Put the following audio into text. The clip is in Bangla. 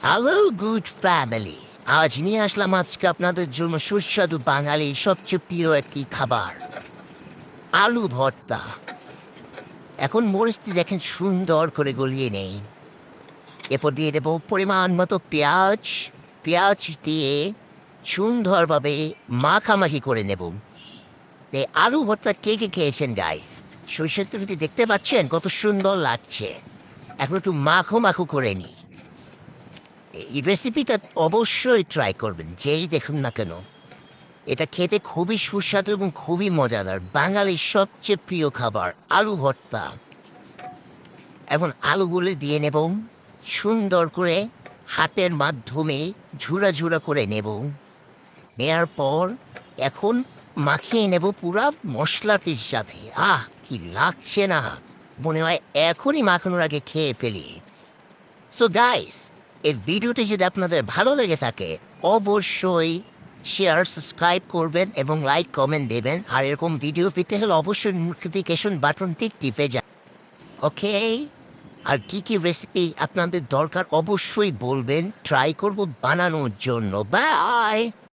হ্যালো গুড ফ্যামিলি, আজ নিয়ে আসলাম আজকে আপনাদের জন্য সুস্বাদু বাঙালির সবচেয়ে প্রিয় একটি খাবার, আলু ভর্তা। এখন মরিচটি দেখেন সুন্দর করে গলিয়ে নেই। এরপর দিয়ে দেবো পরিমাণ মতো পেঁয়াজ। পেঁয়াজ দিয়ে সুন্দরভাবে মাখামাখি করে নেব। এই আলু ভর্তা কে কে খেয়েছেন গাই? সরষের তেলটি দেখতে পাচ্ছেন কত সুন্দর লাগছে। এখন একটু মাখো মাখো করে নিই। এই রেসিপিটা অবশ্যই ট্রাই করবেন, যেই দেখুন না কেন। এটা খেতে খুবই সুস্বাদু এবং খুবই মজাদার, বাঙালির সবচেয়ে প্রিয় খাবার আলু ভর্তা। এখন আলুগুলো দিয়ে নেব, সুন্দর করে হাতের মাধ্যমে ঝুরা ঝুরা করে নেব। নেয়ার পর এখন মাখিয়ে নেব পুরা মশলাটির সাথে। কি লাগছে না, মনে হয় এখনই মাখানোর আগে খেয়ে ফেলি। সো গাইস, এই ভিডিওটি যদি আপনাদের ভালো লেগে থাকে অবশ্যই শেয়ার সাবস্ক্রাইব করবেন এবং লাইক কমেন্ট দেবেন। আর এরকম ভিডিও পেতে হলে অবশ্যই নোটিফিকেশন বাটনটি টিপে যান। ওকে, আর কি কি রেসিপি আপনাদের দরকার অবশ্যই বলবেন, ট্রাই করব বানানোর জন্য। বাই।